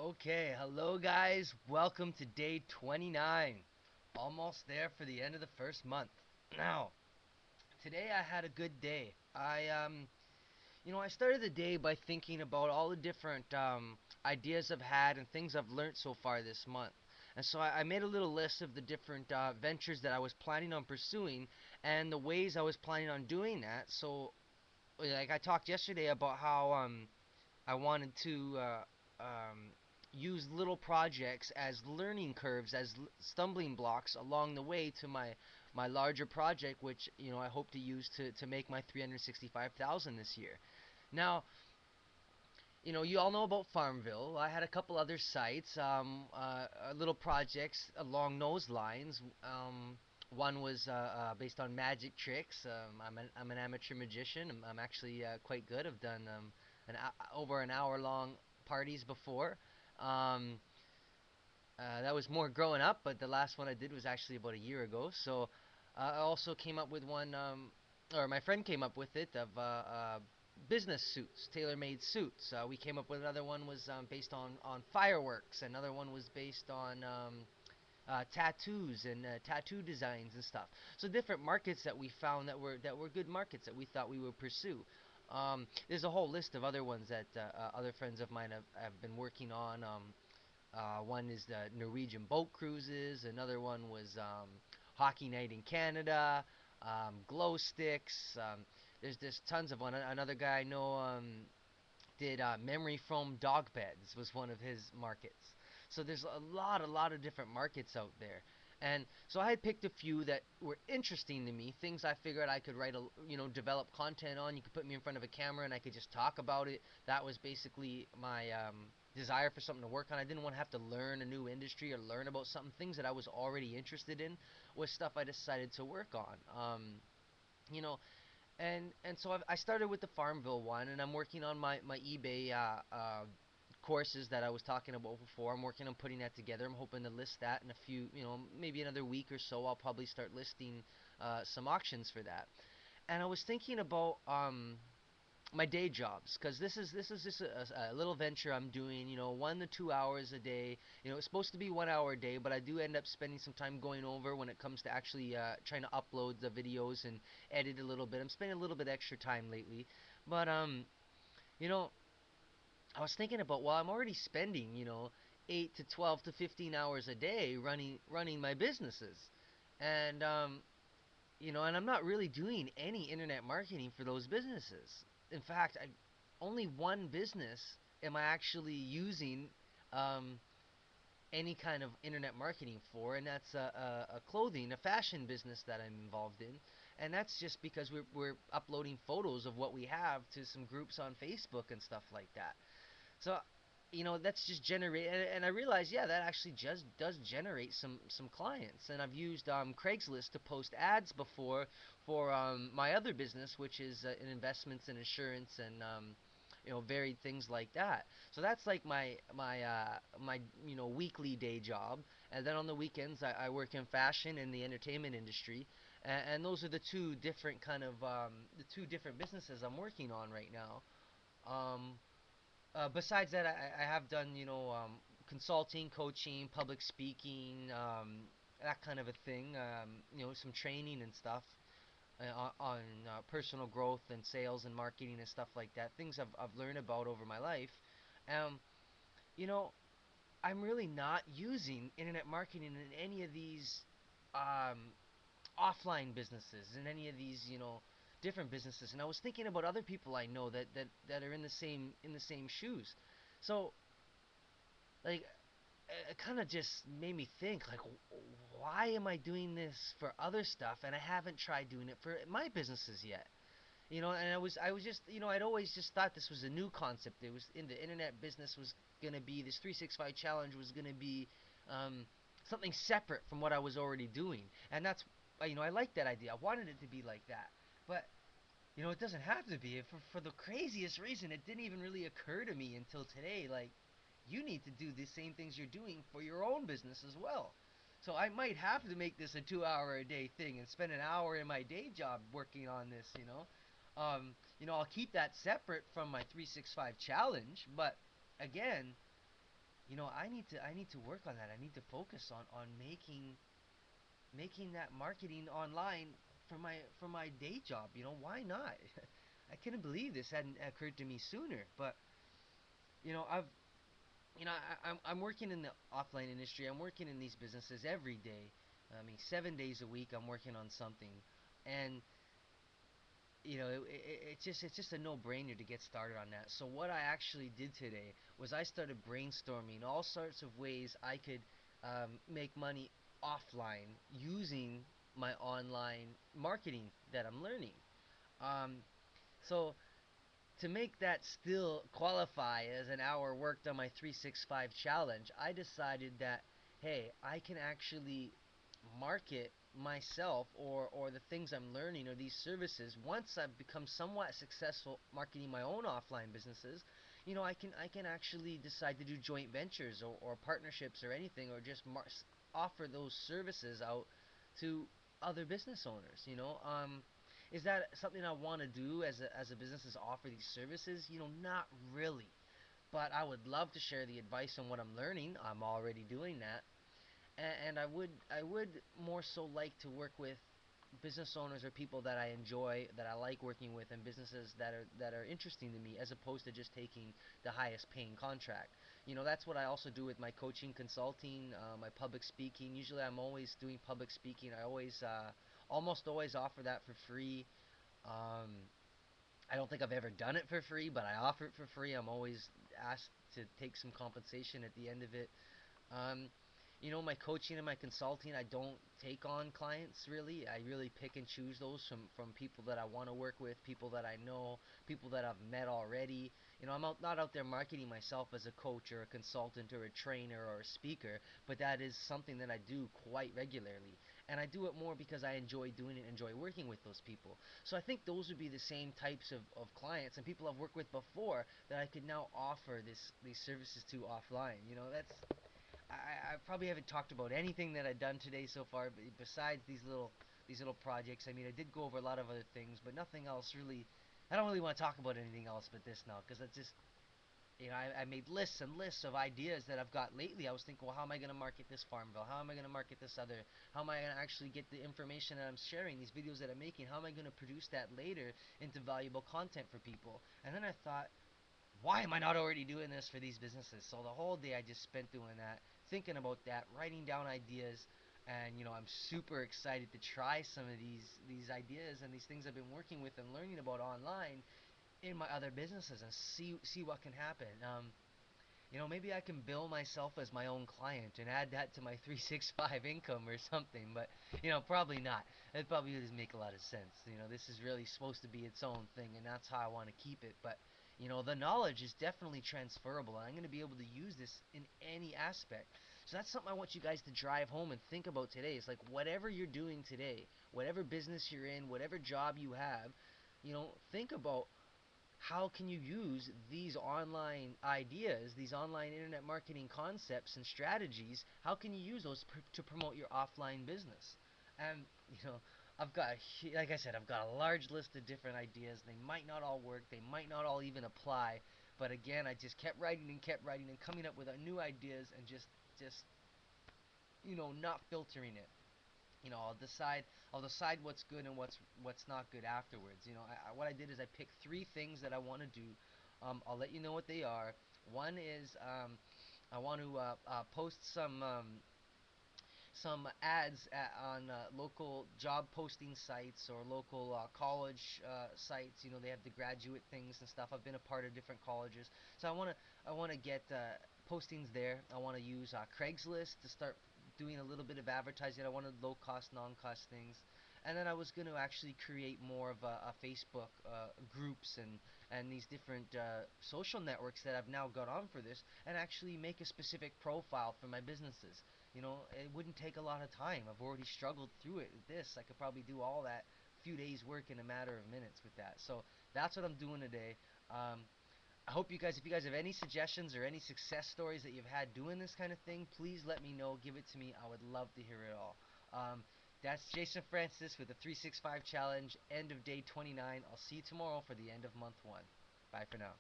Okay, hello guys. Welcome to day 29. Almost there for the end of the first month. Now, today I had a good day. I started the day by thinking about all the different ideas I've had and things I've learned so far this month. And so I made a little list of the different ventures that I was planning on pursuing and the ways I was planning on doing that. So, like I talked yesterday about how I wanted to use little projects as learning curves, as stumbling blocks along the way to my larger project, which I hope to use to make my 365,000 this year. Now, you all know about Farmville. I had a couple other sites, little projects along those lines. One was based on magic tricks. I'm an amateur magician. I'm actually quite good. I've done over an hour long parties before. Um, that was more growing up, but the last one I did was actually about a year ago. So I also came up with one, or my friend came up with it, of business suits, tailor-made suits. We came up with another one was based on fireworks. Another one was based on tattoos and tattoo designs and stuff. So different markets that we found that were good markets that we thought we would pursue. There's a whole list of other ones that other friends of mine have been working on. One is the Norwegian boat cruises. Another one was Hockey Night in Canada, glow sticks. There's tons of one. Another guy I know did memory foam dog beds was one of his markets. So there's a lot of different markets out there. And so I had picked a few that were interesting to me, things I figured I could develop content on. You could put me in front of a camera and I could just talk about it. That was basically my desire for something to work on. I didn't want to have to learn a new industry or learn about something. Things that I was already interested in was stuff I decided to work on. You know, and so I started with the Farmville one, and I'm working on my eBay courses that I was talking about before. I'm working on putting that together. I'm hoping to list that in a few, maybe another week or so. I'll probably start listing some auctions for that. And I was thinking about my day jobs, because this is just a little venture I'm doing, 1 to 2 hours a day. It's supposed to be 1 hour a day, but I do end up spending some time going over when it comes to actually trying to upload the videos and edit a little bit. I'm spending a little bit extra time lately, but you know I was thinking about, well, I'm already spending 8 to 12 to 15 hours a day running my businesses, and and I'm not really doing any internet marketing for those businesses. In fact, only one business am I actually using um, any kind of internet marketing for, and that's a clothing, a fashion business that I'm involved in. And that's just because we're uploading photos of what we have to some groups on Facebook and stuff like that. So, that's just generate, and I realized, yeah, that actually just does generate some clients. And I've used Craigslist to post ads before for my other business, which is in investments and insurance and varied things like that. So that's like my weekly day job. And then on the weekends, I work in fashion and the entertainment industry. And those are the two different businesses I'm working on right now. Um, Besides that, I have done, consulting, coaching, public speaking, that kind of a thing. Some training and stuff on personal growth and sales and marketing and stuff like that. Things I've learned about over my life. Um, you know, I'm really not using internet marketing in any of these um, offline businesses, in any of these, different businesses. And I was thinking about other people I know that are in the same shoes. So, like, it kind of just made me think, like, why am I doing this for other stuff and I haven't tried doing it for my businesses yet? And I was just, I'd always just thought this was a new concept. It was in the internet business was gonna be this 365 challenge was gonna be um, something separate from what I was already doing, and that's, I like that idea. I wanted it to be like that, but it doesn't have to be. For the craziest reason, it didn't even really occur to me until today. Like, you need to do the same things you're doing for your own business as well. So I might have to make this a 2 hour a day thing and spend an hour in my day job working on this. I'll keep that separate from my 365 challenge, but again, I need to work on that. I need to focus on making that marketing online for my day job. Why not? I couldn't believe this hadn't occurred to me sooner. But you know, I've I'm working in the offline industry. I'm working in these businesses every day. I mean, 7 days a week, I'm working on something, and it's just a no-brainer to get started on that. So what I actually did today was I started brainstorming all sorts of ways I could make money offline using my online marketing that I'm learning. Um, so to make that still qualify as an hour worked on my 365 challenge, I decided that hey, I can actually market myself or the things I'm learning or these services once I've become somewhat successful marketing my own offline businesses. I can actually decide to do joint ventures or partnerships or anything or just offer those services out to other business owners. Is that something I want to do as a business, is offer these services? Not really. But I would love to share the advice on what I'm learning. I'm already doing that. And I would more so like to work with business owners or people that I enjoy, that I like working with, and businesses that are interesting to me, as opposed to just taking the highest paying contract. That's what I also do with my coaching, consulting, my public speaking. Usually, I'm always doing public speaking. I always, almost always offer that for free. Um, I don't think I've ever done it for free, but I offer it for free. I'm always asked to take some compensation at the end of it. Um, my coaching and my consulting, I don't take on clients really. I really pick and choose those from people that I want to work with, people that I know, people that I've met already. Not out there marketing myself as a coach or a consultant or a trainer or a speaker, but that is something that I do quite regularly. And I do it more because I enjoy doing it, enjoy working with those people. So I think those would be the same types of clients and people I've worked with before that I could now offer these services to offline. I probably haven't talked about anything that I've done today so far, besides these little projects. I mean, I did go over a lot of other things, but nothing else really. I don't really want to talk about anything else but this now, because it's just I made lists and lists of ideas that I've got lately. I was thinking, well, how am I going to market this Farmville? How am I going to market this other? How am I going to actually get the information that I'm sharing, these videos that I'm making? How am I going to produce that later into valuable content for people? And then I thought, why am I not already doing this for these businesses? So the whole day I just spent doing that, thinking about that, writing down ideas, and I'm super excited to try some of these ideas and these things I've been working with and learning about online in my other businesses and see what can happen. Maybe I can bill myself as my own client and add that to my 365 income or something, but probably not. It probably doesn't make a lot of sense. This is really supposed to be its own thing, and that's how I want to keep it. But the knowledge is definitely transferable, and I'm going to be able to use this in any aspect. So that's something I want you guys to drive home and think about today. It's like whatever you're doing today, whatever business you're in, whatever job you have, think about how can you use these online ideas, these online internet marketing concepts and strategies, how can you use those to promote your offline business? And, you know, like I said, I've got a large list of different ideas. They might not all work, they might not all even apply. But again, I just kept writing and coming up with new ideas and just, not filtering it. I'll decide what's good and what's not good afterwards. What I did is I picked three things that I want to do. I'll let you know what they are. One is I want to post some ads on local job posting sites or local college sites. They have the graduate things and stuff. I've been a part of different colleges, so I want to get postings there. I want to use Craigslist to start doing a little bit of advertising. I wanted low cost, non cost things. And then I was going to actually create more of a Facebook groups and these different social networks that I've now got on for this, and actually make a specific profile for my businesses. It wouldn't take a lot of time. I've already struggled through it with this. I could probably do all that few days work in a matter of minutes with that. So that's what I'm doing today. I hope you guys, if you guys have any suggestions or any success stories that you've had doing this kind of thing, please let me know. Give it to me. I would love to hear it all. That's Jason Francis with the 365 Challenge, end of day 29. I'll see you tomorrow for the end of month 1. Bye for now.